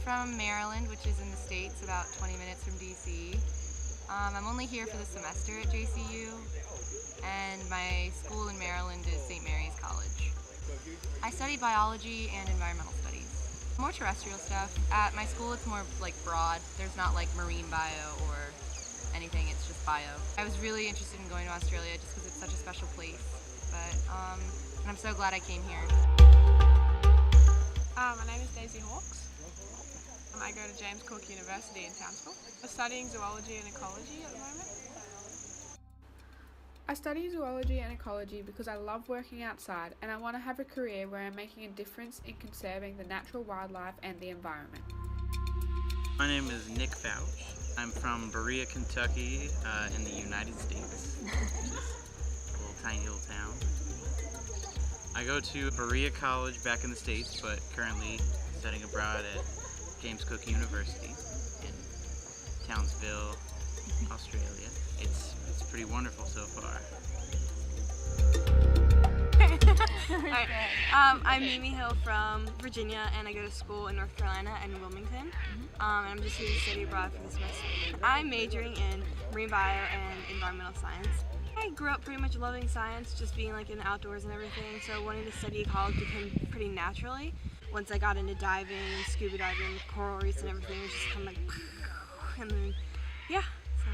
from Maryland, which is in the States, about 20 minutes from DC. I'm only here for the semester at JCU, and my school in Maryland is St. Mary's College. I study biology and environmental studies. More terrestrial stuff. At my school it's more like broad. There's not like marine bio or anything, it's just bio. I was really interested in going to Australia just because it's such a special place, but and I'm so glad I came here. My name is Daisy Hawkes. I go to James Cook University in Townsville. I'm studying zoology and ecology at the moment. I study zoology and ecology because I love working outside and I want to have a career where I'm making a difference in conserving the natural wildlife and the environment. My name is Nick Fouch. I'm from Berea, Kentucky in the United States, which is a little tiny little town. I go to Berea College back in the States, but currently studying abroad at James Cook University in Townsville, Australia. It's pretty wonderful so far. I'm Mimi Hill from Virginia, and I go to school in North Carolina and Wilmington. And I'm just here to study abroad for this semester. I'm majoring in marine bio and environmental science. I grew up pretty much loving science, just being like in the outdoors and everything, so wanting to study ecology came pretty naturally. Once I got into diving, scuba diving, coral reefs and everything, it was just kind of like, and then, yeah. So.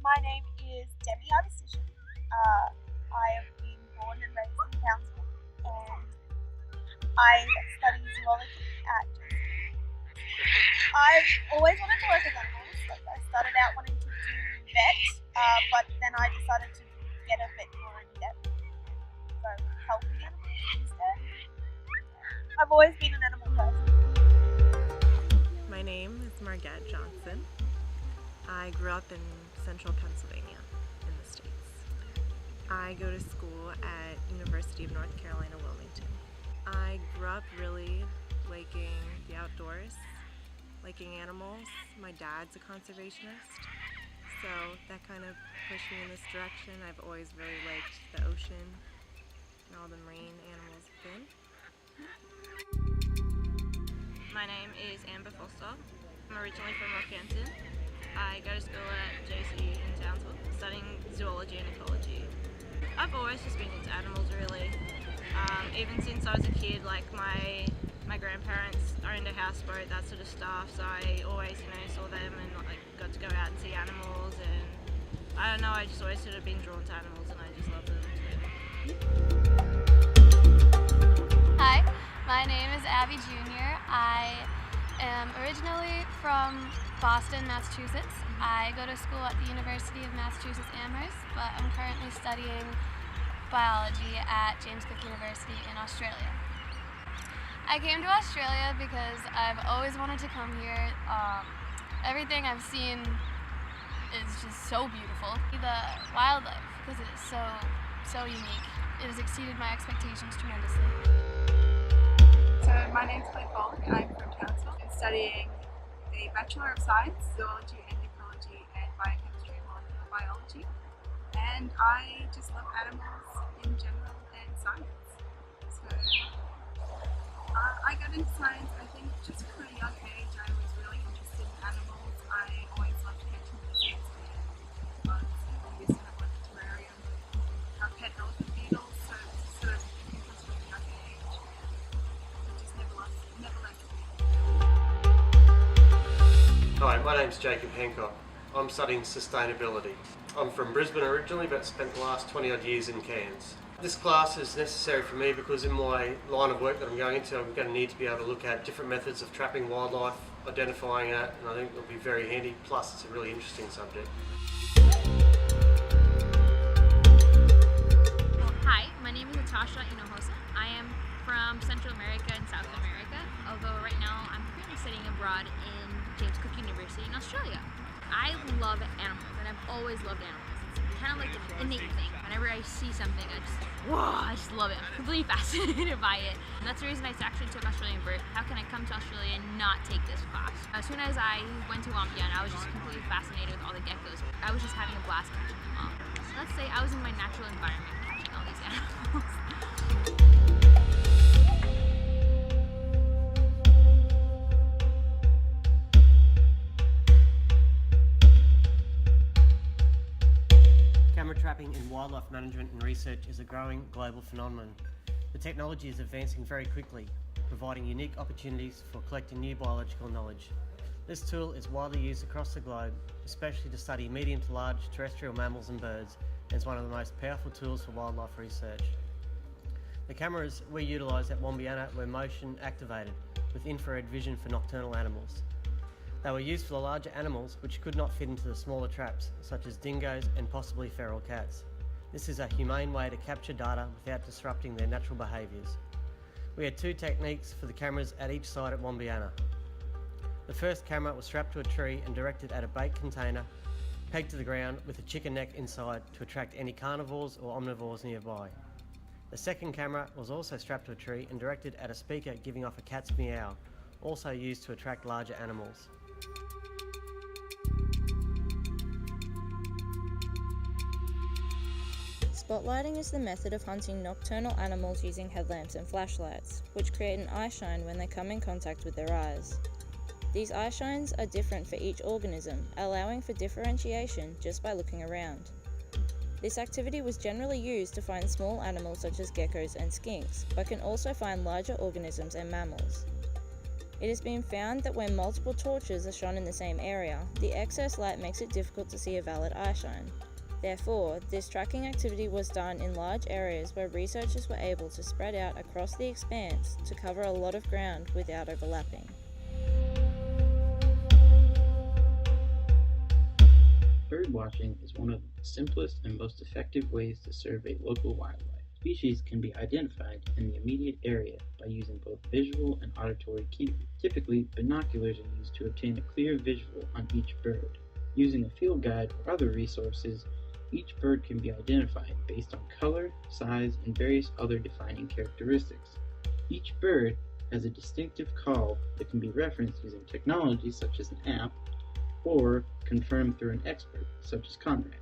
My name is Demi Artistician. I have been born and raised in Townsville, and I study zoology at JCU. I've always wanted to work with animals. Like, I started out wanting to do vet, but then I decided to get a bit more in depth, so helping animals instead. I've always been an animal person. My name is Margette Johnson. I grew up in central Pennsylvania in the States. I go to school at University of North Carolina, Wilmington. I grew up really liking the outdoors, liking animals. My dad's a conservationist, so that kind of pushed me in this direction. I've always really liked the ocean and all the marine animals within. My name is Amber Foster. I'm originally from Rockhampton. I go to school at JCU in Townsville, studying zoology and ecology. I've always just been into animals really. Even since I was a kid, like my grandparents owned a houseboat, that sort of stuff, so I always, saw them and like got to go out and see animals, and I don't know, I just always sort of been drawn to animals and I just love them too. Hi, my name is Abby Jr. I am originally from Boston, Massachusetts. I go to school at the University of Massachusetts Amherst, but I'm currently studying biology at James Cook University in Australia. I came to Australia because I've always wanted to come here. Everything I've seen is just so beautiful. The wildlife, because it is so unique. It has exceeded my expectations tremendously. So my name's Claire Falk. I'm from Townsville. I'm studying a Bachelor of Science, Zoology and Ecology, and Biochemistry and Molecular Biology. And I just love animals in general and science. So I got into science, I think, just from a young age. I was really interested in animals. I always loved catching insects and bugs, and we used to have like a terrarium with our pet elephant beetles, so it was sort of interest from a young age. It just never left me. Hi, my name's Jacob Hancock. I'm studying sustainability. I'm from Brisbane originally, but spent the last 20 odd years in Cairns. This class is necessary for me because in my line of work that I'm going into, I'm going to need to be able to look at different methods of trapping wildlife, identifying it, and I think it'll be very handy, plus it's a really interesting subject. Hi, my name is Natasha Inohosa. I am from Central America and South America, although right now I'm currently studying abroad in James Cook University in Australia. I love animals, and I've always loved animals. It's kind of like an innate thing. Whenever I see something, I just love it. I'm completely fascinated by it. And that's the reason I actually took Australian Vert. How can I come to Australia and not take this class? As soon as I went to Wambiana, I was just completely fascinated with all the geckos. I was just having a blast catching them all. So let's say I was in my natural environment catching all these animals. wildlife management and research is a growing global phenomenon. The technology is advancing very quickly, providing unique opportunities for collecting new biological knowledge. This tool is widely used across the globe, especially to study medium to large terrestrial mammals and birds, and is one of the most powerful tools for wildlife research. The cameras we utilise at Wambiana were motion activated, with infrared vision for nocturnal animals. They were used for the larger animals which could not fit into the smaller traps, such as dingoes and possibly feral cats. This is a humane way to capture data without disrupting their natural behaviours. We had two techniques for the cameras at each site at Wambiana. The first camera was strapped to a tree and directed at a bait container, pegged to the ground with a chicken neck inside to attract any carnivores or omnivores nearby. The second camera was also strapped to a tree and directed at a speaker giving off a cat's meow, also used to attract larger animals. Spotlighting is the method of hunting nocturnal animals using headlamps and flashlights, which create an eye shine when they come in contact with their eyes. These eye shines are different for each organism, allowing for differentiation just by looking around. This activity was generally used to find small animals such as geckos and skinks, but can also find larger organisms and mammals. It has been found that when multiple torches are shone in the same area, the excess light makes it difficult to see a valid eye shine. Therefore, this tracking activity was done in large areas where researchers were able to spread out across the expanse to cover a lot of ground without overlapping. Birdwatching is one of the simplest and most effective ways to survey local wildlife. Species can be identified in the immediate area by using both visual and auditory cues. Typically, binoculars are used to obtain a clear visual on each bird. Using a field guide or other resources, each bird can be identified based on color, size, and various other defining characteristics. Each bird has a distinctive call that can be referenced using technology such as an app or confirmed through an expert such as Conrad.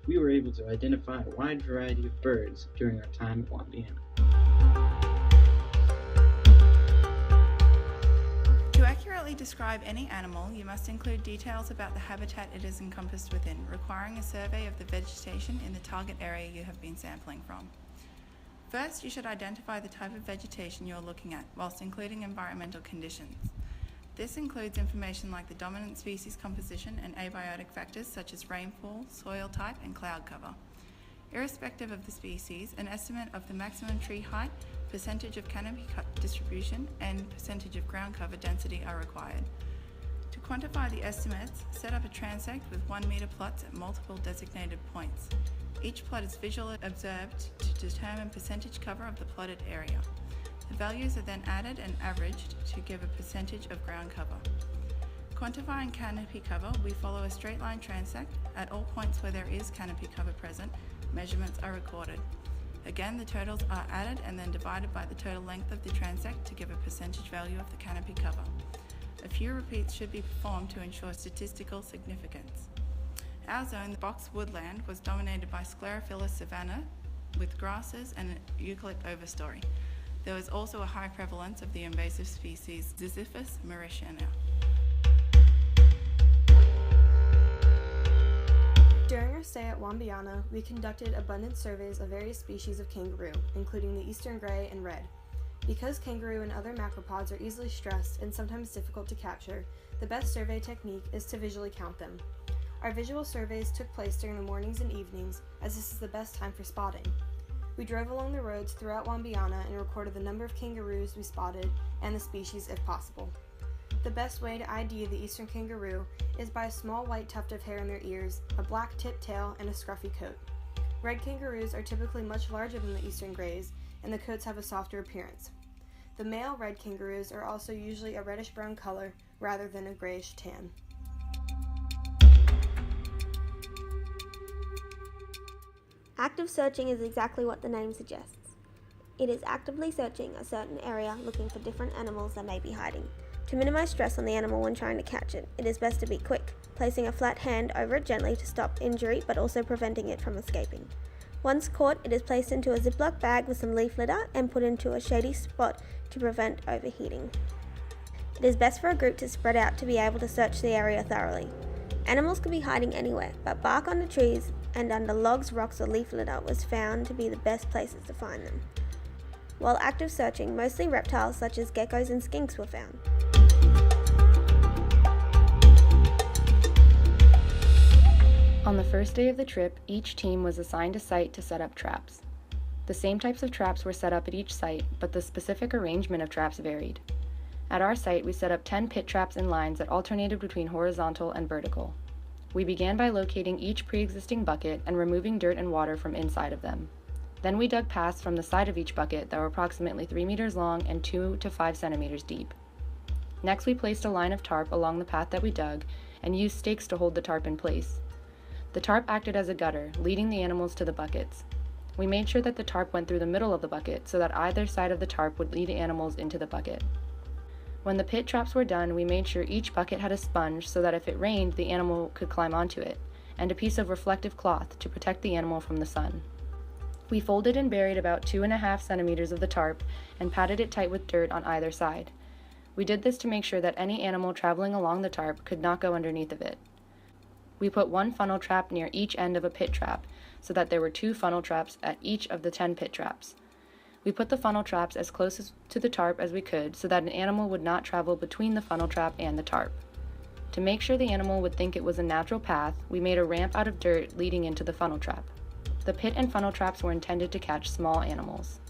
We were able to identify a wide variety of birds during our time at Wambiana. To accurately describe any animal, you must include details about the habitat it is encompassed within, requiring a survey of the vegetation in the target area you have been sampling from. First, you should identify the type of vegetation you are looking at, whilst including environmental conditions. This includes information like the dominant species composition and abiotic factors such as rainfall, soil type, and cloud cover. Irrespective of the species, an estimate of the maximum tree height, percentage of canopy distribution, and percentage of ground cover density are required. To quantify the estimates, set up a transect with 1 metre plots at multiple designated points. Each plot is visually observed to determine percentage cover of the plotted area. The values are then added and averaged to give a percentage of ground cover. Quantifying canopy cover, we follow a straight line transect. At all points where there is canopy cover present, measurements are recorded. Again, the totals are added and then divided by the total length of the transect to give a percentage value of the canopy cover. A few repeats should be performed to ensure statistical significance. Our zone, the box woodland, was dominated by sclerophyllous savanna with grasses and eucalypt overstory. There was also a high prevalence of the invasive species Ziziphus mauritiana. During our stay at Wambiana, we conducted abundant surveys of various species of kangaroo, including the eastern grey and red. Because kangaroo and other macropods are easily stressed and sometimes difficult to capture, the best survey technique is to visually count them. Our visual surveys took place during the mornings and evenings, as this is the best time for spotting. We drove along the roads throughout Wambiana and recorded the number of kangaroos we spotted and the species if possible. The best way to ID the eastern kangaroo is by a small white tuft of hair in their ears, a black tipped tail, and a scruffy coat. Red kangaroos are typically much larger than the eastern greys, and the coats have a softer appearance. The male red kangaroos are also usually a reddish-brown color rather than a grayish tan. Active searching is exactly what the name suggests. It is actively searching a certain area looking for different animals that may be hiding. To minimize stress on the animal when trying to catch it, it is best to be quick, placing a flat hand over it gently to stop injury but also preventing it from escaping. Once caught, it is placed into a Ziploc bag with some leaf litter and put into a shady spot to prevent overheating. It is best for a group to spread out to be able to search the area thoroughly. Animals could be hiding anywhere, but bark on the trees and under logs, rocks, or leaf litter was found to be the best places to find them. While active searching, mostly reptiles such as geckos and skinks were found. On the first day of the trip, each team was assigned a site to set up traps. The same types of traps were set up at each site, but the specific arrangement of traps varied. At our site, we set up 10 pit traps in lines that alternated between horizontal and vertical. We began by locating each pre-existing bucket and removing dirt and water from inside of them. Then we dug paths from the side of each bucket that were approximately 3 meters long and 2 to 5 centimeters deep. Next, we placed a line of tarp along the path that we dug and used stakes to hold the tarp in place. The tarp acted as a gutter, leading the animals to the buckets. We made sure that the tarp went through the middle of the bucket so that either side of the tarp would lead animals into the bucket. When the pit traps were done, we made sure each bucket had a sponge so that if it rained, the animal could climb onto it, and a piece of reflective cloth to protect the animal from the sun. We folded and buried about 2.5 centimeters of the tarp and patted it tight with dirt on either side. We did this to make sure that any animal traveling along the tarp could not go underneath of it. We put one funnel trap near each end of a pit trap so that there were 2 funnel traps at each of the 10 pit traps. We put the funnel traps as close to the tarp as we could so that an animal would not travel between the funnel trap and the tarp. To make sure the animal would think it was a natural path, we made a ramp out of dirt leading into the funnel trap. The pit and funnel traps were intended to catch small animals.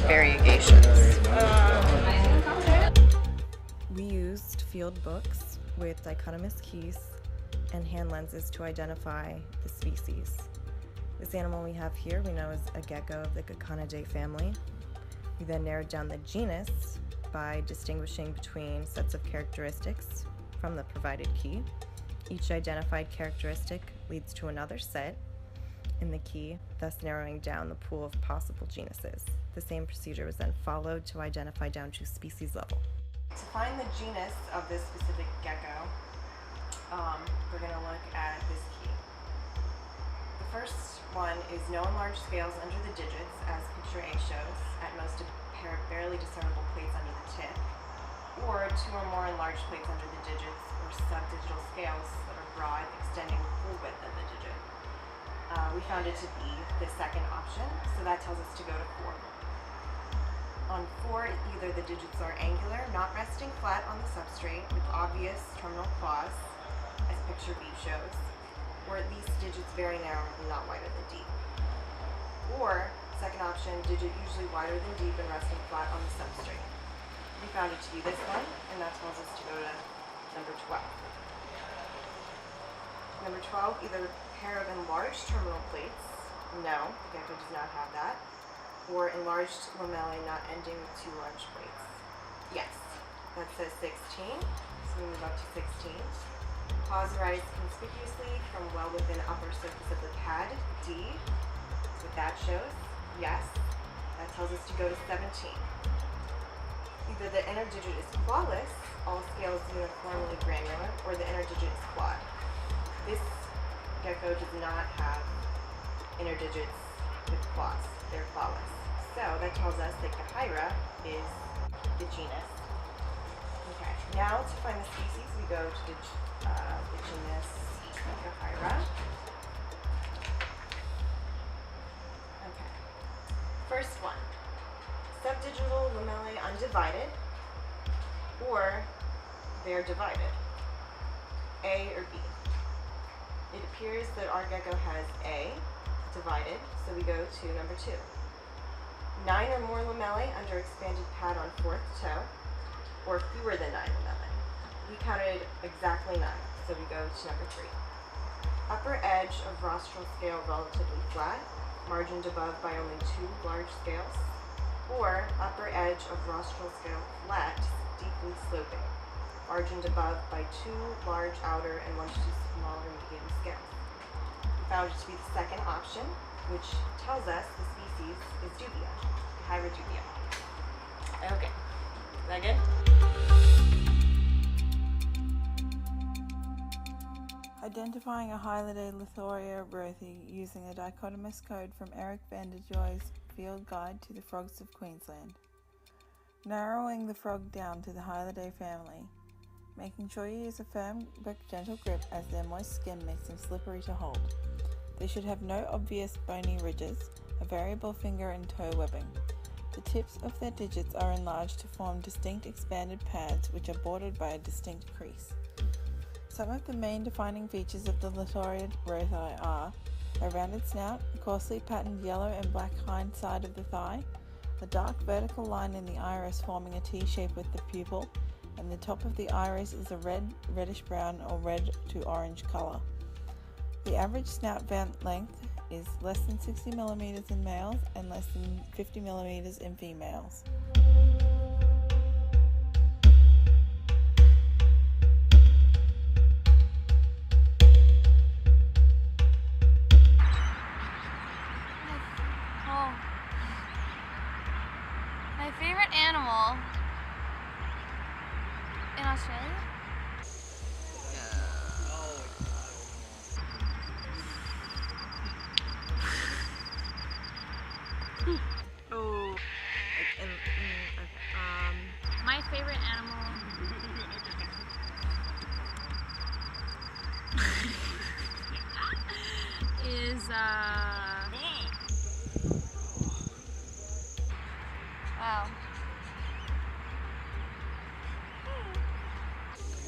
Variegations. We used field books with dichotomous keys and hand lenses to identify the species. This animal we have here we know is a gecko of the Gecconidae family. We then narrowed down the genus by distinguishing between sets of characteristics from the provided key. Each identified characteristic leads to another set in the key, thus narrowing down the pool of possible genuses. The same procedure was then followed to identify down to species level. To find the genus of this specific gecko, we're going to look at this key. The first one is no enlarged scales under the digits, as picture A shows, at most a pair of barely discernible plates under the tip, or 2 or more enlarged plates under the digits, or subdigital scales that are broad, extending the full width of the digit. We found it to be the second option, so that tells us to go to 4. On 4, either the digits are angular, not resting flat on the substrate with obvious terminal claws, as picture B shows, or at least digits very narrow and not wider than deep. Or, second option, digit usually wider than deep and resting flat on the substrate. We found it to be this one, and that tells us to go to number 12. Number 12, either a pair of enlarged terminal plates, no, the gecko does not have that, or enlarged lamellae not ending with 2 large plates. Yes, that says 16, so we move up to 16. Claws rise conspicuously from well within upper surface of the pad, D. That's what that shows. Yes, that tells us to go to 17. Either the inner digit is clawless, all scales uniformly granular, or the inner digit is clawed. This gecko does not have inner digits with claws. They're clawless. So that tells us that Gehyra is the genus. Okay, now to find the species, we go to the genus Gehyra. Okay. First one, subdigital lamellae undivided, or they're divided, A or B. It appears that our gecko has A, divided, so we go to number 2. 9 or more lamellae under expanded pad on 4th toe, or fewer than 9 lamellae. We counted exactly 9, so we go to number 3. Upper edge of rostral scale relatively flat, margined above by only 2 large scales, or upper edge of rostral scale flat, deeply sloping, margined above by 2 large outer and 1 to 2 small or medium scales. We found it to be the second option, which tells us the species is dubia, Gehyra dubia. Okay, is that good? Identifying a Hylidae Lithoria brothy using a dichotomous code from Eric van der Joy's Field Guide to the Frogs of Queensland. Narrowing the frog down to the Hylidae family, making sure you use a firm but gentle grip as their moist skin makes them slippery to hold. They should have no obvious bony ridges, a variable finger and toe webbing. The tips of their digits are enlarged to form distinct expanded pads which are bordered by a distinct crease. Some of the main defining features of the Littoria rothi are a rounded snout, a coarsely patterned yellow and black hind side of the thigh, a dark vertical line in the iris forming a T shape with the pupil, and the top of the iris is a reddish-brown or red to orange colour. The average snout vent length is less than 60 mm in males and less than 50 mm in females. My favorite animal in Australia? My favorite animal is Wow.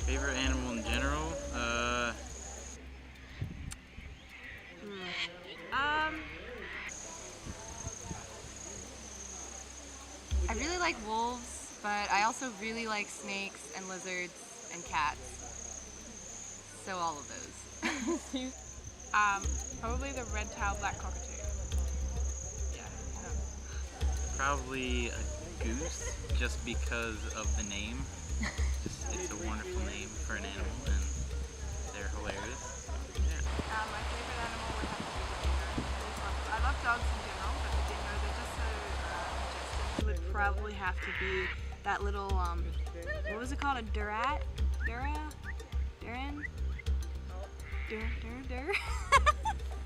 Favorite animal in general? I really like wolves, but I also really like snakes and lizards and cats. So all of those. Probably the red-tailed black cockatoo. Probably a goose, just because of the name. It's a wonderful name for an animal, and they're hilarious. So, yeah. My favorite animal would have to be the dingo. I love dogs in general, but the dingo, they're just so majestic. It would probably have to be that little, what was it called? A durat? Duran?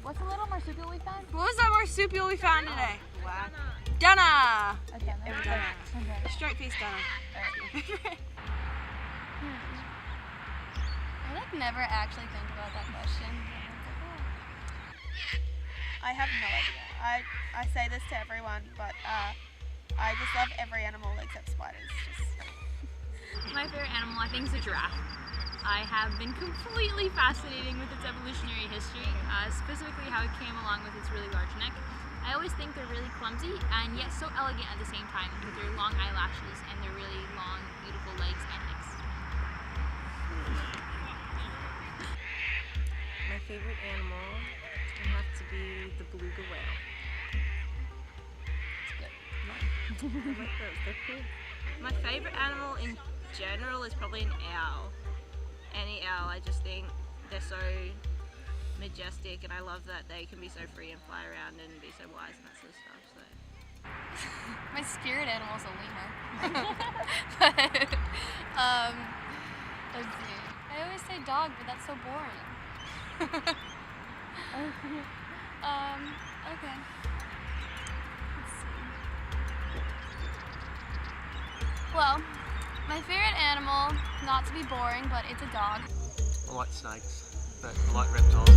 What's the little marsupial we found? What was that marsupial we found today? Dunna! Okay, It was Dunna. Straight face Dunna. I never actually think about that question. I have no idea. I say this to everyone, but I just love every animal except spiders. My favorite animal, I think, is a giraffe. I have been completely fascinated with its evolutionary history, specifically how it came along with its really large neck. I always think they're really clumsy and yet so elegant at the same time with their long eyelashes and their really long, beautiful legs and necks. My favorite animal would have to be the beluga whale. I like those, they're cool. My favorite animal in general is probably an owl. Any owl, I just think they're so majestic, and I love that they can be so free and fly around and be so wise and that sort of stuff. So. My spirit animal is a lemur. But, let's see. I always say dog, but that's so boring. Okay. Let's see. Well, my favorite animal, not to be boring, but it's a dog. I like snakes, but I like reptiles.